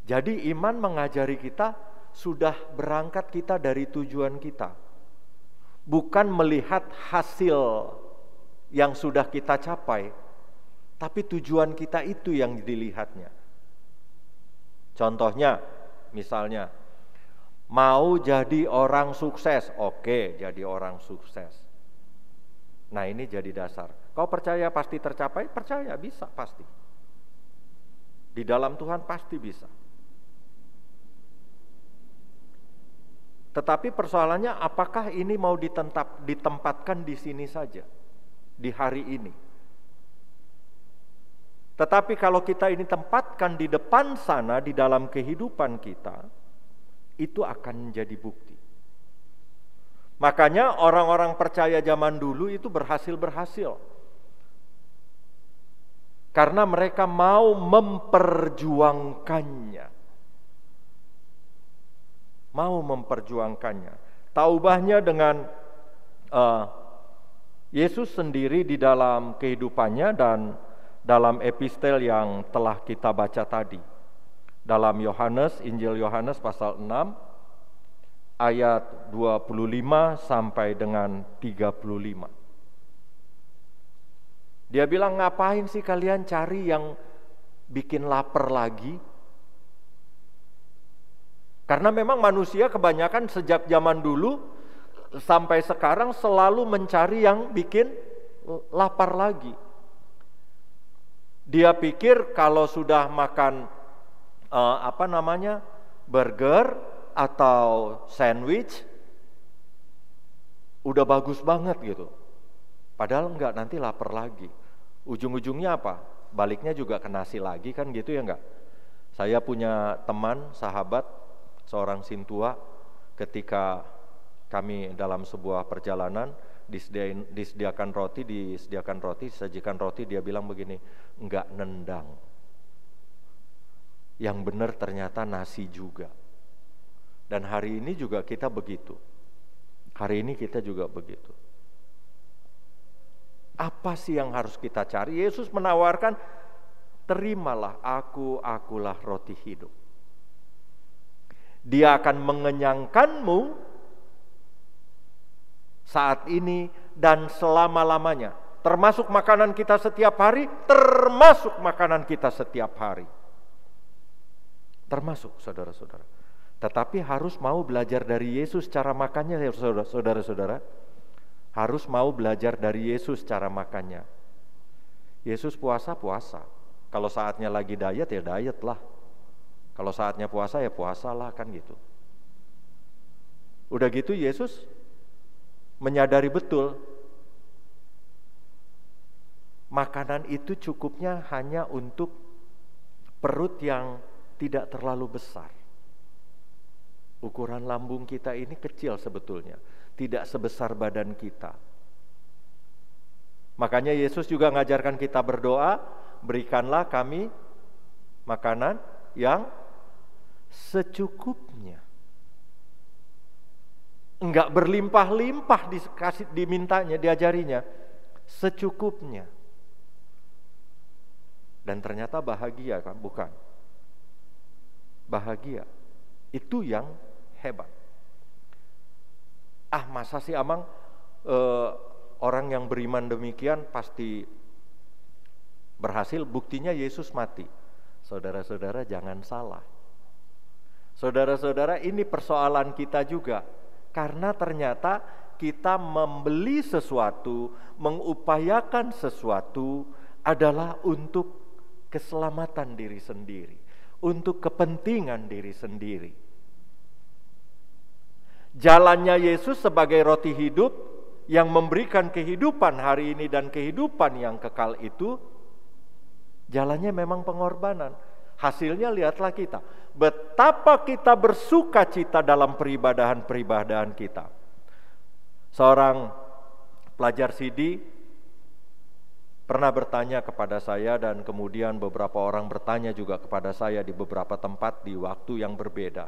Jadi iman mengajari kita sudah berangkat kita dari tujuan kita. Bukan melihat hasil yang sudah kita capai, tapi tujuan kita itu yang dilihatnya. Contohnya, misalnya, mau jadi orang sukses, oke, jadi orang sukses. Nah, ini jadi dasar. Kau percaya pasti tercapai? Percaya, bisa, pasti. Di dalam Tuhan pasti bisa. Tetapi persoalannya, apakah ini mau ditempatkan di sini saja, di hari ini? Tetapi kalau kita ini tempatkan di depan sana, di dalam kehidupan kita, itu akan menjadi bukti. Makanya orang-orang percaya zaman dulu itu berhasil. Karena mereka mau memperjuangkannya. Taubahnya dengan Yesus sendiri di dalam kehidupannya dan dalam epistel yang telah kita baca tadi. Dalam Injil Yohanes pasal 6 ayat 25 sampai dengan 35. Dia bilang, ngapain sih kalian cari yang bikin lapar lagi? Karena memang manusia kebanyakan sejak zaman dulu sampai sekarang selalu mencari yang bikin lapar lagi. Dia pikir kalau sudah makan burger atau sandwich udah bagus banget gitu. Padahal enggak, nanti lapar lagi. Ujung-ujungnya apa? Baliknya juga ke nasi lagi kan gitu ya enggak? Saya punya teman, sahabat, seorang Sintua, ketika kami dalam sebuah perjalanan disajikan roti, dia bilang begini, enggak nendang. Yang benar ternyata nasi juga. Dan hari ini juga kita begitu. Apa sih yang harus kita cari? Yesus menawarkan, terimalah akulah roti hidup. Dia akan mengenyangkanmu saat ini dan selama-lamanya. Termasuk makanan kita setiap hari, termasuk saudara-saudara. Tetapi harus mau belajar dari Yesus cara makannya ya saudara-saudara. Harus mau belajar dari Yesus cara makannya. Yesus puasa. Kalau saatnya lagi diet ya diet lah. Kalau saatnya puasa ya puasalah kan gitu. Udah gitu Yesus menyadari betul makanan itu cukupnya hanya untuk perut yang tidak terlalu besar. Ukuran lambung kita ini kecil sebetulnya, tidak sebesar badan kita. Makanya Yesus juga ngajarkan kita berdoa, berikanlah kami makanan yang secukupnya. Enggak berlimpah-limpah dimintanya, diajarinya, secukupnya. Dan ternyata bahagia kan? Bukan. Bahagia. Itu yang hebat. Masa sih Amang orang yang beriman demikian pasti berhasil? Buktinya Yesus mati. Saudara-saudara jangan salah. Saudara-saudara, ini persoalan kita juga. Karena ternyata kita membeli sesuatu, mengupayakan sesuatu adalah untuk keselamatan diri sendiri, untuk kepentingan diri sendiri. Jalannya Yesus sebagai roti hidup yang memberikan kehidupan hari ini dan kehidupan yang kekal itu, jalannya memang pengorbanan. Hasilnya lihatlah kita, betapa kita bersuka cita dalam peribadahan-peribadahan kita. Seorang pelajar CD pernah bertanya kepada saya, dan kemudian beberapa orang bertanya juga kepada saya di beberapa tempat di waktu yang berbeda.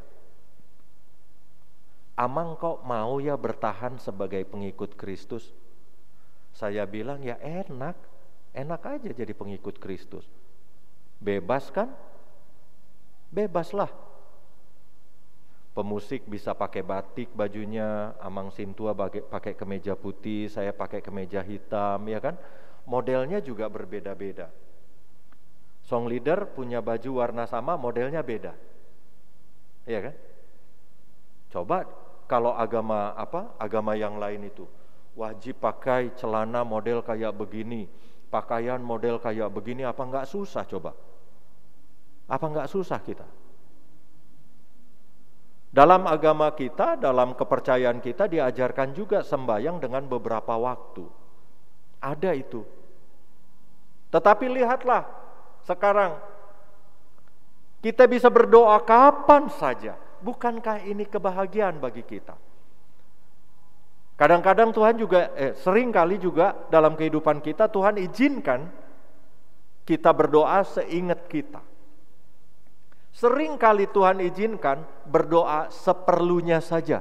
Amang kok mau ya bertahan sebagai pengikut Kristus? Saya bilang ya enak aja jadi pengikut Kristus. Bebas kan? Bebaslah. Pemusik bisa pakai batik bajunya, Amang Sintua pakai kemeja putih, saya pakai kemeja hitam, ya kan? Modelnya juga berbeda-beda. Song leader punya baju warna sama, modelnya beda. Iya kan? Coba kalau agama yang lain itu wajib pakai celana model kayak begini, pakaian model kayak begini, apa enggak susah coba? Apa enggak susah kita? Dalam agama kita, dalam kepercayaan kita diajarkan juga sembahyang dengan beberapa waktu. Ada itu. Tetapi lihatlah sekarang kita bisa berdoa kapan saja. Bukankah ini kebahagiaan bagi kita? Kadang-kadang Tuhan juga, sering kali juga dalam kehidupan kita Tuhan izinkan kita berdoa seingat kita. Sering kali Tuhan izinkan berdoa seperlunya saja.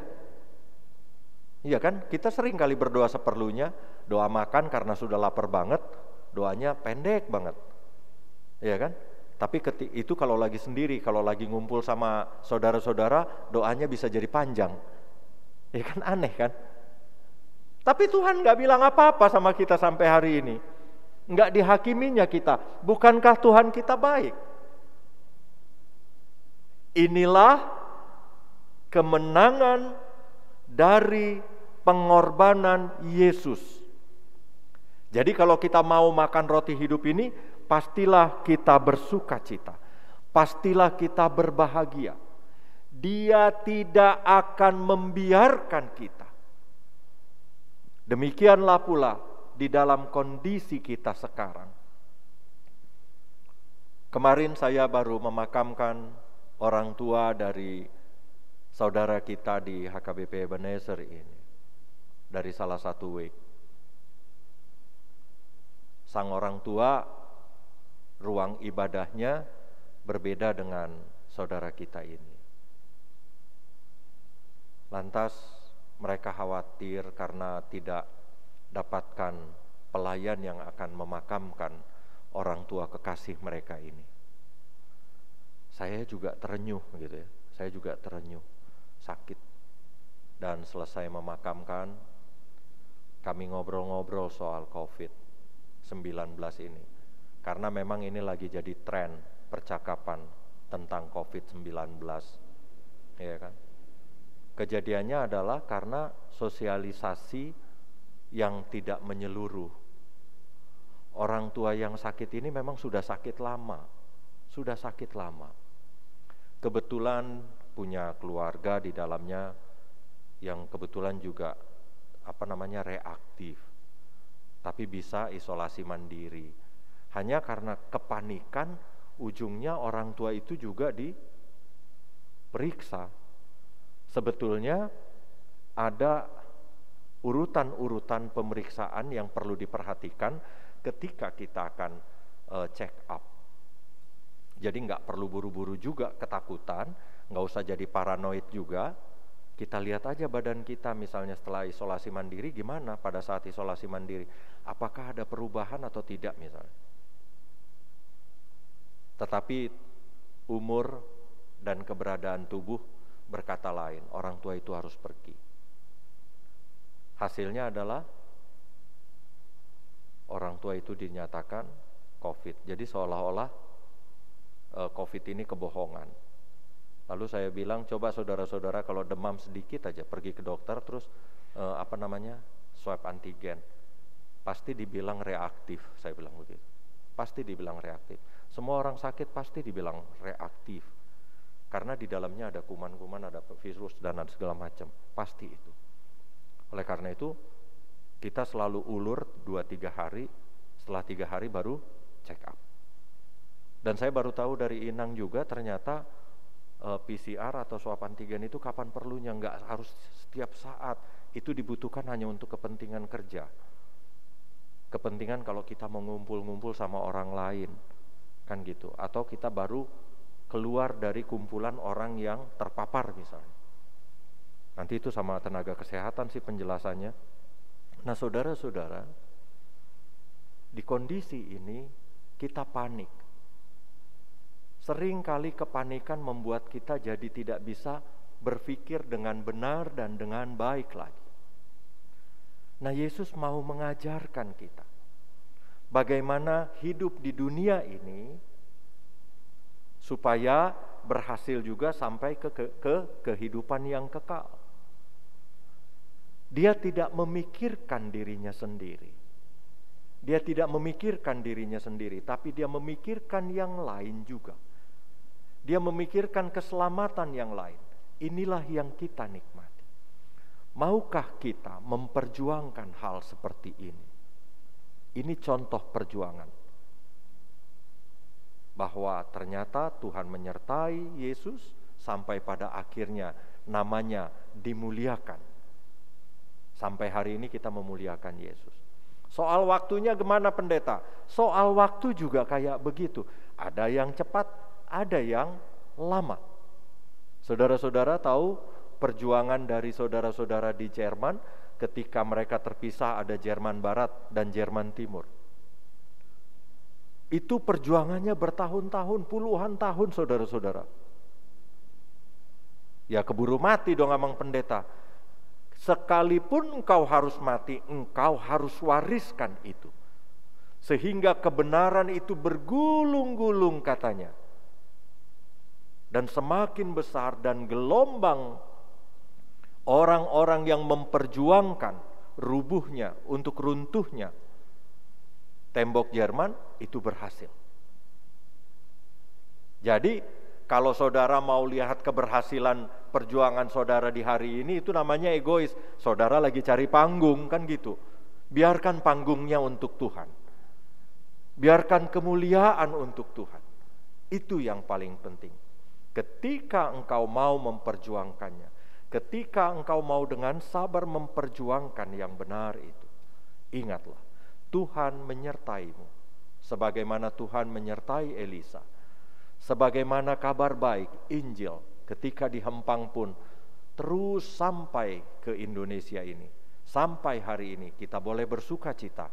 Iya kan? Kita sering kali berdoa seperlunya, doa makan karena sudah lapar banget, doanya pendek banget. Iya kan? Tapi itu kalau lagi sendiri, kalau lagi ngumpul sama saudara-saudara, doanya bisa jadi panjang. Ya kan, aneh kan? Tapi Tuhan gak bilang apa-apa sama kita sampai hari ini. Gak dihakiminya kita. Bukankah Tuhan kita baik? Inilah kemenangan dari pengorbanan Yesus. Jadi kalau kita mau makan roti hidup ini, pastilah kita bersuka cita, pastilah kita berbahagia. Dia tidak akan membiarkan kita. Demikianlah pula di dalam kondisi kita sekarang. Kemarin saya baru memakamkan orang tua dari saudara kita di HKBP Ebenezer ini, dari salah satu week. Sang orang tua, ruang ibadahnya berbeda dengan saudara kita ini. Lantas mereka khawatir karena tidak dapatkan pelayan yang akan memakamkan orang tua kekasih mereka ini. Saya juga terenyuh gitu ya. Saya juga terenyuh, sakit. Dan selesai memakamkan, kami ngobrol-ngobrol soal COVID-19 ini. Karena memang ini lagi jadi tren percakapan tentang COVID-19, ya kan? Kejadiannya adalah karena sosialisasi yang tidak menyeluruh. Orang tua yang sakit ini memang sudah sakit lama. Kebetulan punya keluarga di dalamnya yang kebetulan juga reaktif. Tapi bisa isolasi mandiri. Hanya karena kepanikan, ujungnya orang tua itu juga diperiksa. Sebetulnya ada urutan-urutan pemeriksaan yang perlu diperhatikan ketika kita akan check up. Jadi nggak perlu buru-buru juga ketakutan, nggak usah jadi paranoid juga. Kita lihat aja badan kita misalnya setelah isolasi mandiri gimana pada saat isolasi mandiri. Apakah ada perubahan atau tidak misalnya. Tetapi umur dan keberadaan tubuh berkata lain, orang tua itu harus pergi. Hasilnya adalah orang tua itu dinyatakan COVID. Jadi seolah-olah COVID ini kebohongan. Lalu saya bilang, coba saudara-saudara kalau demam sedikit aja pergi ke dokter terus swab antigen. Pasti dibilang reaktif, saya bilang begitu. pasti dibilang reaktif. Semua orang sakit pasti dibilang reaktif. Karena di dalamnya ada kuman-kuman, ada virus, dan ada segala macam. Pasti itu. Oleh karena itu, kita selalu ulur 2-3 hari, setelah 3 hari baru check up. Dan saya baru tahu dari Inang juga ternyata PCR atau swab antigen itu kapan perlunya, nggak harus setiap saat. Itu dibutuhkan hanya untuk kepentingan kerja. Kepentingan kalau kita mau ngumpul-ngumpul sama orang lain, kan gitu. Atau kita baru keluar dari kumpulan orang yang terpapar misalnya. Nanti itu sama tenaga kesehatan sih penjelasannya. Nah saudara-saudara, di kondisi ini kita panik. Seringkali kepanikan membuat kita jadi tidak bisa berpikir dengan benar dan dengan baik lagi. Nah Yesus mau mengajarkan kita bagaimana hidup di dunia ini supaya berhasil juga sampai ke kehidupan yang kekal. Dia tidak memikirkan dirinya sendiri. Dia tidak memikirkan dirinya sendiri, tapi dia memikirkan yang lain juga. Dia memikirkan keselamatan yang lain. Inilah yang kita nikmati. Maukah kita memperjuangkan hal seperti ini? Ini contoh perjuangan. Bahwa ternyata Tuhan menyertai Yesus sampai pada akhirnya namanya dimuliakan. Sampai hari ini kita memuliakan Yesus. Soal waktunya gimana pendeta? Soal waktu juga kayak begitu. Ada yang cepat, ada yang lama. Saudara-saudara tahu perjuangan dari saudara-saudara di Jerman ketika mereka terpisah, ada Jerman Barat dan Jerman Timur. Itu perjuangannya bertahun-tahun, puluhan tahun saudara-saudara. Ya keburu mati dong emang pendeta. Sekalipun engkau harus mati, engkau harus wariskan itu. Sehingga kebenaran itu bergulung-gulung katanya. Dan semakin besar dan gelombang orang-orang yang memperjuangkan rubuhnya untuk runtuhnya tembok Jerman itu berhasil. Jadi kalau saudara mau lihat keberhasilan perjuangan saudara di hari ini, itu namanya egois. Saudara lagi cari panggung, kan gitu. Biarkan panggungnya untuk Tuhan. Biarkan kemuliaan untuk Tuhan. Itu yang paling penting. Ketika engkau mau memperjuangkannya, ketika engkau mau dengan sabar memperjuangkan yang benar itu, ingatlah, Tuhan menyertaimu. Sebagaimana Tuhan menyertai Elisa. Sebagaimana kabar baik Injil ketika dihempang pun terus sampai ke Indonesia ini. Sampai hari ini kita boleh bersuka cita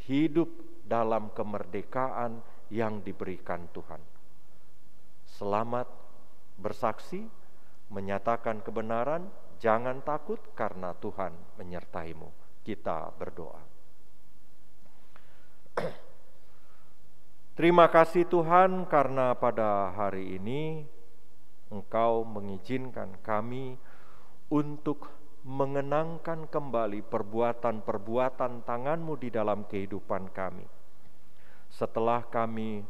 hidup dalam kemerdekaan yang diberikan Tuhan. Selamat bersaksi, menyatakan kebenaran, jangan takut karena Tuhan menyertaimu. Kita berdoa. Terima kasih Tuhan karena pada hari ini Engkau mengizinkan kami untuk mengenangkan kembali perbuatan-perbuatan tangan-Mu di dalam kehidupan kami. Setelah kami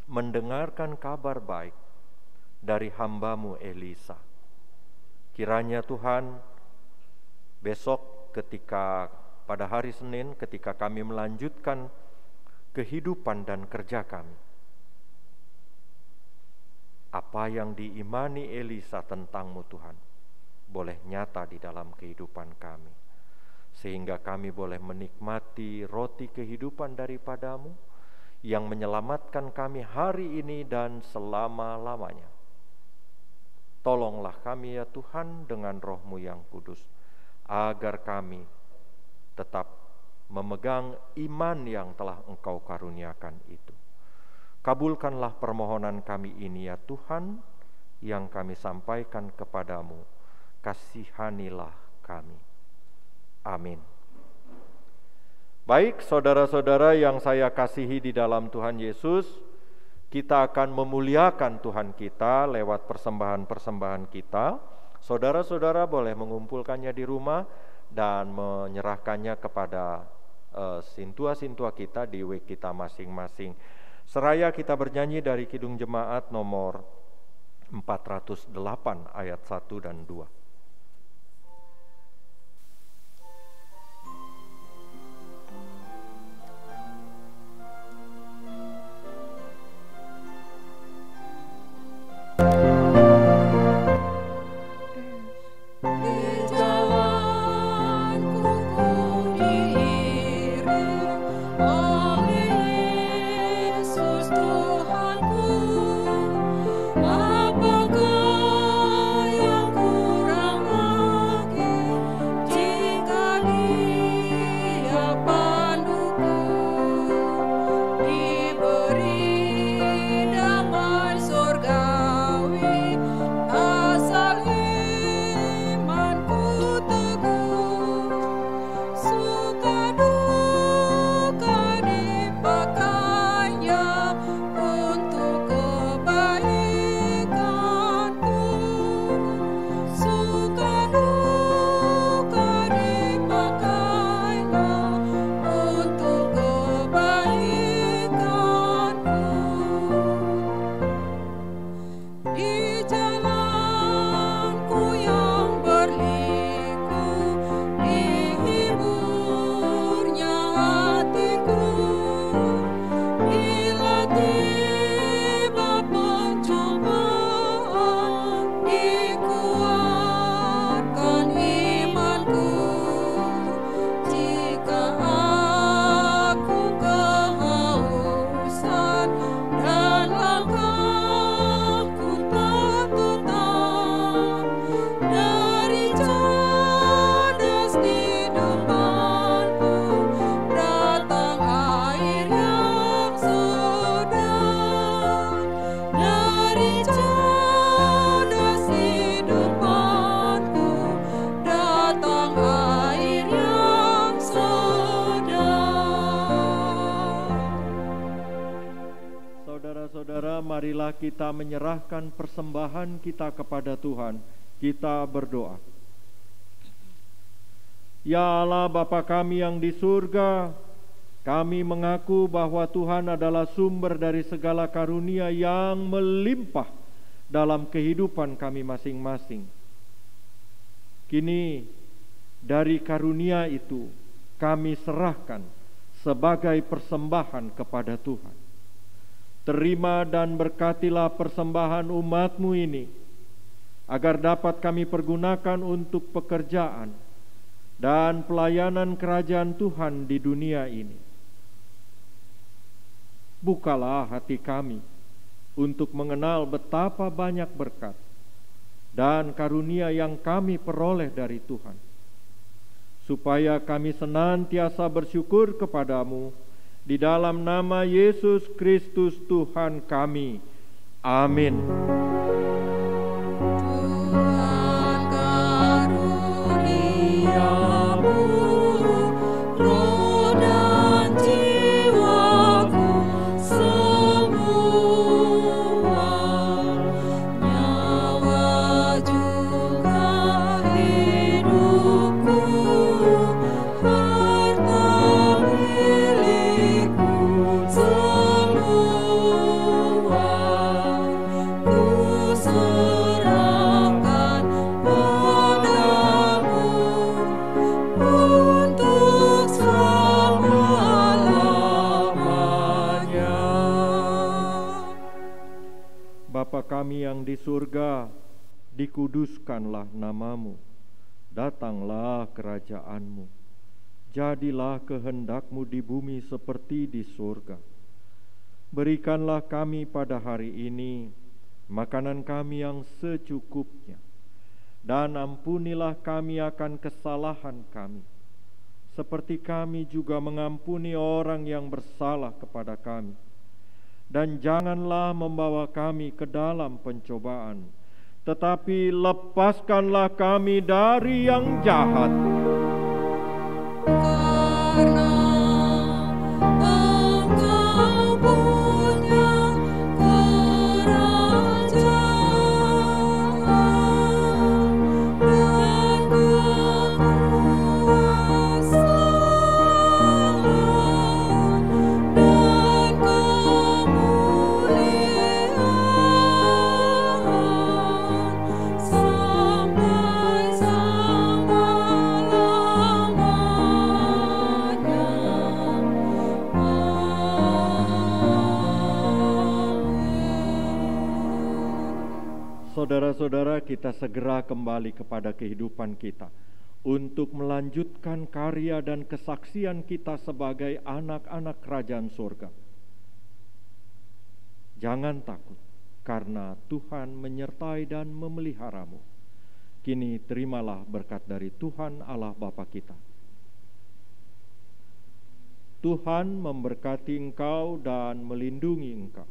mendengarkan kabar baik dari hamba-Mu Elisa. Kiranya Tuhan besok ketika pada hari Senin ketika kami melanjutkan kehidupan dan kerja kami. Apa yang diimani Elisa tentang-Mu Tuhan, boleh nyata di dalam kehidupan kami. Sehingga kami boleh menikmati roti kehidupan daripada-Mu, yang menyelamatkan kami hari ini dan selama-lamanya. Tolonglah kami ya Tuhan dengan Roh-Mu yang kudus, agar kami tetap memegang iman yang telah Engkau karuniakan itu. Kabulkanlah permohonan kami ini ya Tuhan, yang kami sampaikan kepadamu. Kasihanilah kami. Amin. Baik, saudara-saudara yang saya kasihi di dalam Tuhan Yesus, kita akan memuliakan Tuhan kita lewat persembahan-persembahan kita. Saudara-saudara boleh mengumpulkannya di rumah dan menyerahkannya kepada sintua-sintua kita di week kita masing-masing. Seraya kita bernyanyi dari Kidung Jemaat nomor 408 ayat 1 dan 2. Marilah kita menyerahkan persembahan kita kepada Tuhan. Kita berdoa. Ya Allah Bapa kami yang di surga, kami mengaku bahwa Tuhan adalah sumber dari segala karunia yang melimpah dalam kehidupan kami masing-masing. Kini dari karunia itu kami serahkan sebagai persembahan kepada Tuhan. Terima dan berkatilah persembahan umat-Mu ini, agar dapat kami pergunakan untuk pekerjaan dan pelayanan kerajaan Tuhan di dunia ini. Bukalah hati kami untuk mengenal betapa banyak berkat dan karunia yang kami peroleh dari Tuhan, supaya kami senantiasa bersyukur kepadamu, di dalam nama Yesus Kristus Tuhan kami. Amin. Tuhan karuniamu, roh dan jiwaku semua, nyawa juga hidupku, harta Bapa kami yang di surga, dikuduskanlah namamu, datanglah kerajaan-Mu, jadilah kehendak-Mu di bumi seperti di surga. Berikanlah kami pada hari ini makanan kami yang secukupnya, dan ampunilah kami akan kesalahan kami, seperti kami juga mengampuni orang yang bersalah kepada kami. Dan janganlah membawa kami ke dalam pencobaan, tetapi lepaskanlah kami dari yang jahat. Karena Engkau punya kerajaan dan kekuasaan Saudara-saudara, kita segera kembali kepada kehidupan kita untuk melanjutkan karya dan kesaksian kita sebagai anak-anak kerajaan surga. Jangan takut, karena Tuhan menyertai dan memeliharamu. Kini terimalah berkat dari Tuhan Allah Bapa kita. Tuhan memberkati engkau dan melindungi engkau.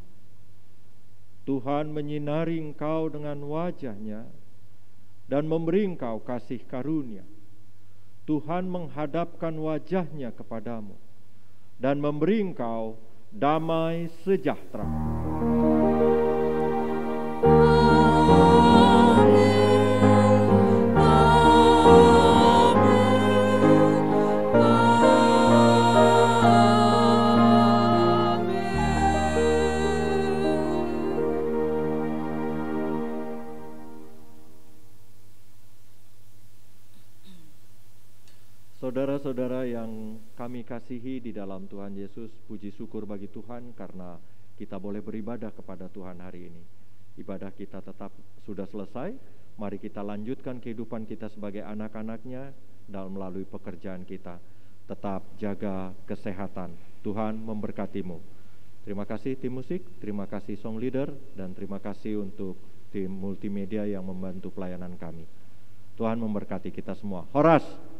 Tuhan menyinari engkau dengan wajah-Nya dan memberi engkau kasih karunia. Tuhan menghadapkan wajah-Nya kepadamu dan memberi engkau damai sejahtera. Saudara-saudara yang kami kasihi di dalam Tuhan Yesus, puji syukur bagi Tuhan karena kita boleh beribadah kepada Tuhan hari ini. Ibadah kita tetap sudah selesai, mari kita lanjutkan kehidupan kita sebagai anak-anak-Nya dalam melalui pekerjaan kita. Tetap jaga kesehatan, Tuhan memberkatimu. Terima kasih tim musik, terima kasih song leader, dan terima kasih untuk tim multimedia yang membantu pelayanan kami. Tuhan memberkati kita semua. Horas!